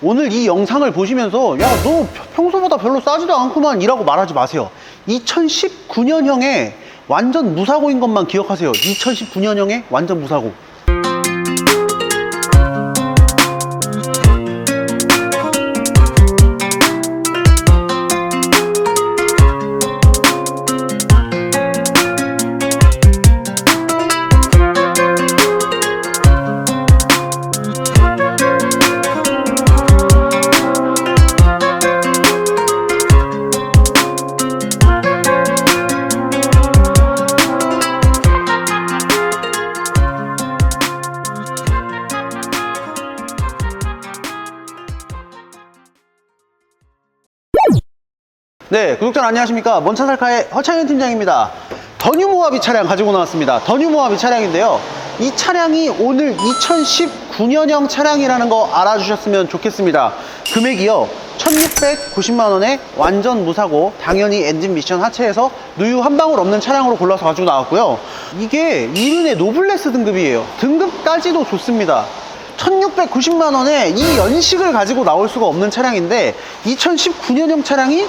오늘 이 영상을 보시면서 야, 너 평소보다 별로 싸지도 않구만 이라고 말하지 마세요. 2019년형의 완전 무사고인 것만 기억하세요. 2019년형의 완전 무사고. 네, 구독자 안녕하십니까. 먼차살카의 허창현 팀장입니다. 더뉴 모하비 차량 가지고 나왔습니다. 더뉴 모하비 차량인데요, 이 차량이 오늘 2019년형 차량이라는 거 알아주셨으면 좋겠습니다. 금액이요 1690만원에 완전 무사고, 당연히 엔진 미션 하체에서 누유 한 방울 없는 차량으로 골라서 가지고 나왔고요. 이게 이륜의 노블레스 등급이에요. 등급까지도 좋습니다. 1690만원에 이 연식을 가지고 나올 수가 없는 차량인데 2019년형 차량이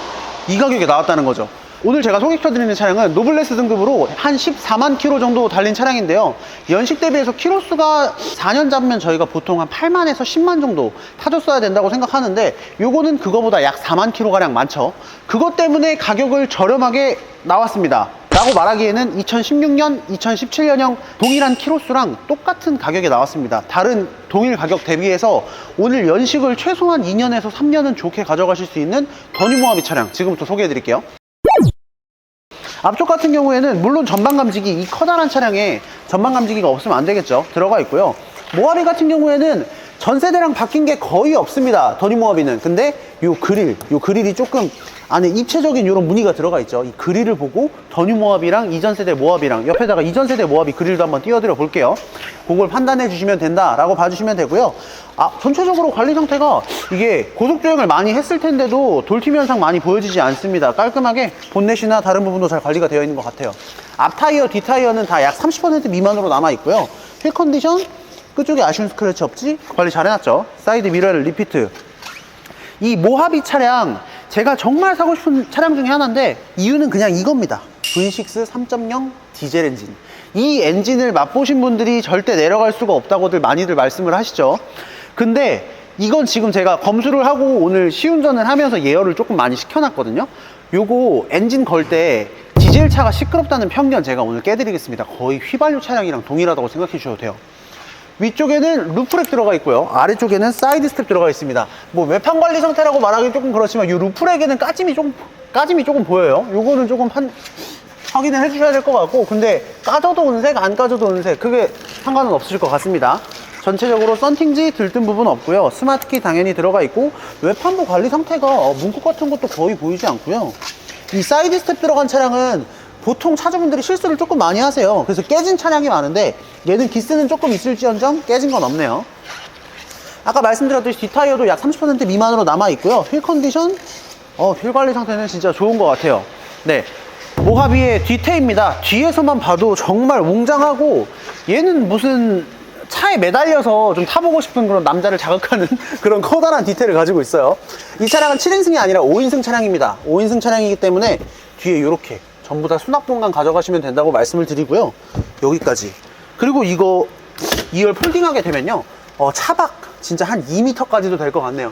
이 가격에 나왔다는 거죠. 오늘 제가 소개시켜드리는 차량은 노블레스 등급으로 한 14만 킬로 정도 달린 차량인데요, 연식 대비해서 킬로수가 4년 잡으면 저희가 보통 한 8만에서 10만 정도 타줬어야 된다고 생각하는데, 요거는 그거보다 약 4만 킬로가량 많죠. 그것 때문에 가격을 저렴하게 나왔습니다 라고 말하기에는 2016년, 2017년형 동일한 킬로수랑 똑같은 가격에 나왔습니다. 다른 동일 가격 대비해서 오늘 연식을 최소한 2년에서 3년은 좋게 가져가실 수 있는 더뉴 모하비 차량 지금부터 소개해 드릴게요. 앞쪽 같은 경우에는 물론 전방 감지기, 이 커다란 차량에 전방 감지기가 없으면 안 되겠죠. 들어가 있고요. 모하비 같은 경우에는 전 세대랑 바뀐 게 거의 없습니다. 더뉴 모하비는. 근데 요 그릴이 조금 안에 입체적인 이런 무늬가 들어가 있죠. 이 그릴을 보고 더뉴 모하비랑 이전 세대 모하비랑 옆에다가 이전 세대 모하비 그릴도 한번 띄워드려 볼게요. 그걸 판단해 주시면 된다라고 봐주시면 되고요. 전체적으로 관리 상태가, 이게 고속주행을 많이 했을 텐데도 돌팀 현상 많이 보여지지 않습니다. 깔끔하게 본넷이나 다른 부분도 잘 관리가 되어 있는 것 같아요. 앞 타이어, 뒷 타이어는 다 약 30% 미만으로 남아 있고요. 휠 컨디션 끝쪽에 아쉬운 스크래치 없지? 관리 잘 해놨죠. 사이드 미러를 리피트. 이 모하비 차량 제가 정말 사고 싶은 차량 중에 하나인데, 이유는 그냥 이겁니다. V6 3.0 디젤 엔진. 이 엔진을 맛보신 분들이 절대 내려갈 수가 없다고들 많이들 말씀을 하시죠. 근데 이건 지금 제가 검수를 하고 오늘 시운전을 하면서 예열을 조금 많이 시켜놨거든요. 요거 엔진 걸 때 디젤 차가 시끄럽다는 편견 제가 오늘 깨드리겠습니다. 거의 휘발유 차량이랑 동일하다고 생각해 주셔도 돼요. 위쪽에는 루프렉 들어가 있고요, 아래쪽에는 사이드 스텝 들어가 있습니다. 뭐 외판 관리 상태라고 말하기 조금 그렇지만 이 루프렉에는 까짐이 조금 보여요. 요거는 조금 확인을 해주셔야 될 것 같고, 근데 까져도 은색, 안 까져도 은색, 그게 상관은 없으실 것 같습니다. 전체적으로 썬팅지 들뜬 부분 없고요. 스마트키 당연히 들어가 있고, 외판부 관리 상태가 문콕 같은 것도 거의 보이지 않고요. 이 사이드 스텝 들어간 차량은 보통 차주분들이 실수를 조금 많이 하세요. 그래서 깨진 차량이 많은데 얘는 기스는 조금 있을지언정 깨진 건 없네요. 아까 말씀드렸듯이 뒷타이어도 약 30% 미만으로 남아 있고요. 휠 컨디션, 휠 관리 상태는 진짜 좋은 것 같아요. 네, 모하비의 뒤태입니다. 뒤에서만 봐도 정말 웅장하고, 얘는 무슨 차에 매달려서 좀 타보고 싶은 그런 남자를 자극하는 그런 커다란 디테일을 가지고 있어요. 이 차량은 7인승이 아니라 5인승 차량입니다. 5인승 차량이기 때문에 뒤에 이렇게 전부 다 수납 공간 가져가시면 된다고 말씀을 드리고요. 여기까지. 그리고 이거 2열 폴딩하게 되면요, 차박 진짜 한 2m까지도 될 것 같네요.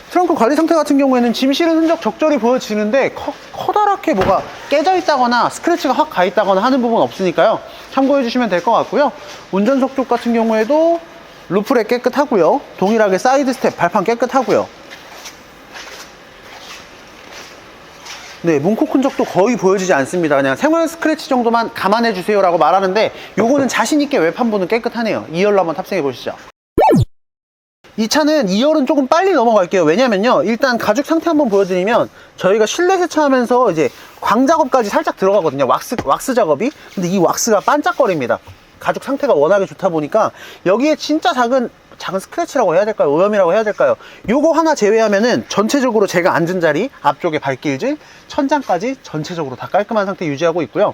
트렁크 관리 상태 같은 경우에는 짐 실은 흔적 적절히 보여지는데 커다랗게 뭐가 깨져 있다거나 스크래치가 확 가 있다거나 하는 부분 없으니까요, 참고해 주시면 될 것 같고요. 운전석 쪽 같은 경우에도 루프렉 깨끗하고요. 동일하게 사이드 스텝 발판 깨끗하고요. 네, 문콕 흔적도 거의 보여지지 않습니다. 그냥 생활 스크래치 정도만 감안해 주세요 라고 말하는데, 요거는 자신있게 외판부는 깨끗하네요. 2열로 한번 탑승해 보시죠. 이 차는 2열은 조금 빨리 넘어갈게요. 왜냐면요, 일단 가죽 상태 한번 보여드리면, 저희가 실내 세차하면서 이제 광 작업까지 살짝 들어가거든요. 왁스 작업이. 근데 이 왁스가 반짝거립니다. 가죽 상태가 워낙에 좋다 보니까 여기에 진짜 작은 스크래치라고 해야 될까요? 오염이라고 해야 될까요? 요거 하나 제외하면은 전체적으로 제가 앉은 자리, 앞쪽에 발길질, 천장까지 전체적으로 다 깔끔한 상태 유지하고 있고요.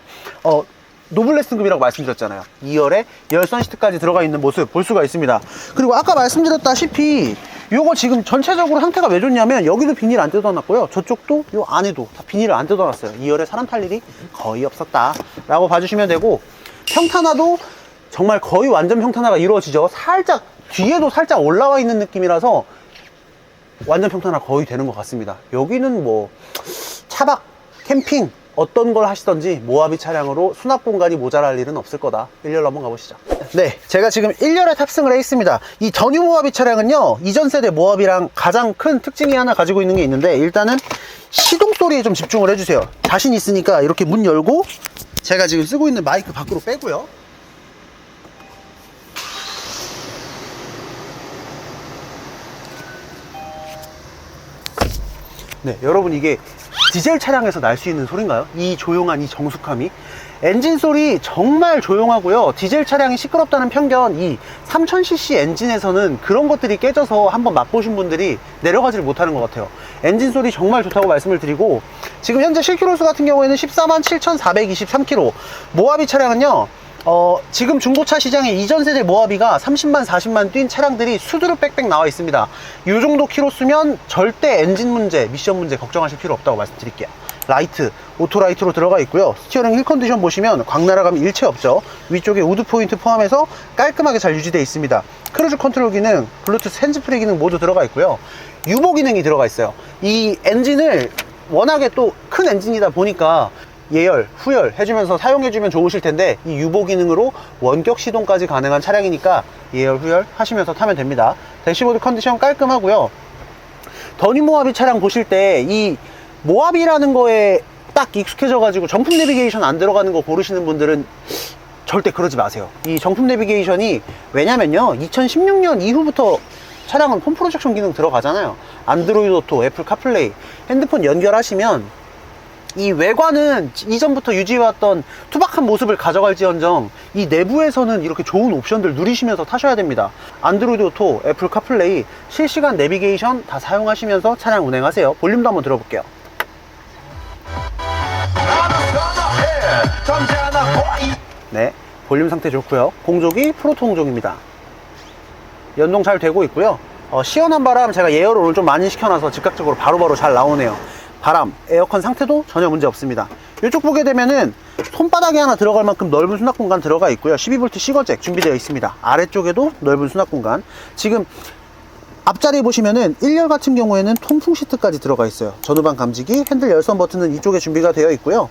노블레스 등급이라고 말씀드렸잖아요. 2열에 열 선시트까지 들어가 있는 모습 볼 수가 있습니다. 그리고 아까 말씀드렸다시피 요거 지금 전체적으로 상태가 왜 좋냐면 여기도 비닐 안 뜯어놨고요, 저쪽도 요 안에도 다 비닐을 안 뜯어놨어요. 2열에 사람 탈 일이 거의 없었다 라고 봐주시면 되고, 평탄화도 정말 거의 완전 평탄화가 이루어지죠. 살짝 뒤에도 살짝 올라와 있는 느낌이라서 완전 평탄화 거의 되는 것 같습니다. 여기는 뭐 차박, 캠핑 어떤 걸 하시던지 모하비 차량으로 수납 공간이 모자랄 일은 없을 거다. 1열로 한번 가보시죠. 네, 제가 지금 1열에 탑승을 해 있습니다. 이 더 뉴 모하비 차량은요, 이전 세대 모하비랑 가장 큰 특징이 하나 가지고 있는 게 있는데, 일단은 시동 소리에 좀 집중을 해주세요. 자신 있으니까 이렇게 문 열고, 제가 지금 쓰고 있는 마이크 밖으로 빼고요. 네, 여러분, 이게 디젤 차량에서 날 수 있는 소리인가요? 이 조용한 이 정숙함이. 엔진 소리 정말 조용하고요. 디젤 차량이 시끄럽다는 편견, 이 3000cc 엔진에서는 그런 것들이 깨져서 한번 맛보신 분들이 내려가지를 못하는 것 같아요. 엔진 소리 정말 좋다고 말씀을 드리고, 지금 현재 실키로수 같은 경우에는 147,423km. 모하비 차량은요, 지금 중고차 시장에 이전 세대 모하비가 30만, 40만 뛴 차량들이 수두룩 빽빽 나와 있습니다. 이 정도 키로수면 절대 엔진 문제, 미션 문제 걱정하실 필요 없다고 말씀드릴게요. 라이트, 오토라이트로 들어가 있고요. 스티어링 휠 컨디션 보시면 광나라감이 일체 없죠. 위쪽에 우드 포인트 포함해서 깔끔하게 잘 유지되어 있습니다. 크루즈 컨트롤 기능, 블루투스 핸즈프리 기능 모두 들어가 있고요. 유보 기능이 들어가 있어요. 이 엔진을 워낙에 또 큰 엔진이다 보니까 예열, 후열 해주면서 사용해주면 좋으실 텐데, 이 유보 기능으로 원격 시동까지 가능한 차량이니까 예열, 후열 하시면서 타면 됩니다. 대시보드 컨디션 깔끔하고요. 더 뉴 모하비 차량 보실 때 이 모하비라는 거에 딱 익숙해져 가지고 정품 내비게이션 안 들어가는 거 고르시는 분들은 절대 그러지 마세요. 이 정품 내비게이션이, 왜냐면요, 2016년 이후부터 차량은 홈 프로젝션 기능 들어가잖아요. 안드로이드 오토, 애플 카플레이, 핸드폰 연결하시면 이 외관은 이전부터 유지해왔던 투박한 모습을 가져갈지언정 이 내부에서는 이렇게 좋은 옵션들 누리시면서 타셔야 됩니다. 안드로이드 오토, 애플 카플레이, 실시간 내비게이션 다 사용하시면서 차량 운행하세요. 볼륨도 한번 들어볼게요. 네, 볼륨 상태 좋고요. 공조기 프로토 공조기입니다. 연동 잘 되고 있고요. 시원한 바람 제가 예열을 오늘 좀 많이 시켜놔서 즉각적으로 바로바로 잘 나오네요. 바람, 에어컨 상태도 전혀 문제 없습니다. 이쪽 보게 되면은 손바닥에 하나 들어갈 만큼 넓은 수납 공간 들어가 있고요. 12V 시거잭 준비되어 있습니다. 아래쪽에도 넓은 수납 공간. 지금 앞자리 보시면은 1열 같은 경우에는 통풍 시트까지 들어가 있어요. 전후방 감지기, 핸들 열선 버튼은 이쪽에 준비가 되어 있고요.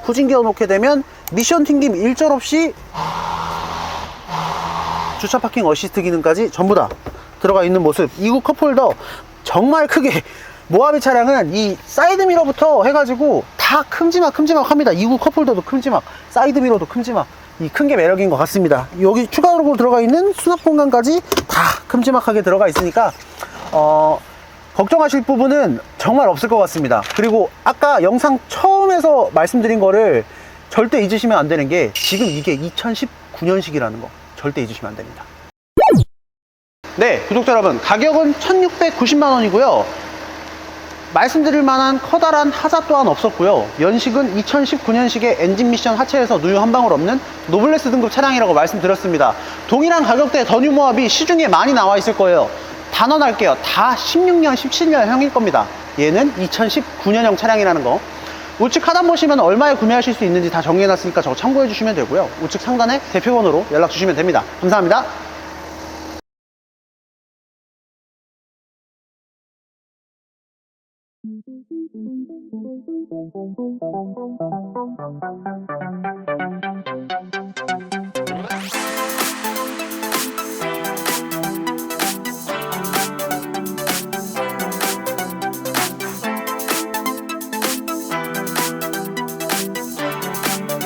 후진기어 놓게 되면 미션 튕김 일절없이 주차 파킹 어시스트 기능까지 전부 다 들어가 있는 모습. 2구 컵홀더 정말 크게, 모하비 차량은 이 사이드미러부터 해가지고 다 큼지막합니다. 2구 컵홀더도 큼지막, 사이드미러도 큼지막. 이 큰 게 매력인 것 같습니다. 여기 추가로 들어가 있는 수납 공간까지 다 큼지막하게 들어가 있으니까 걱정하실 부분은 정말 없을 것 같습니다. 그리고 아까 영상 처음에서 말씀드린 거를 절대 잊으시면 안 되는 게, 지금 이게 2019년식이라는 거 절대 잊으시면 안 됩니다. 네, 구독자 여러분, 가격은 1690만 원이고요 말씀드릴 만한 커다란 하자 또한 없었고요. 연식은 2019년식의 엔진 미션 하체에서 누유 한 방울 없는 노블레스 등급 차량이라고 말씀드렸습니다. 동일한 가격대 더 뉴 모하비 시중에 많이 나와 있을 거예요. 단언할게요. 다 16년, 17년형일 겁니다. 얘는 2019년형 차량이라는 거. 우측 하단 보시면 얼마에 구매하실 수 있는지 다 정리해놨으니까 저거 참고해 주시면 되고요. 우측 상단에 대표번호로 연락 주시면 됩니다. 감사합니다.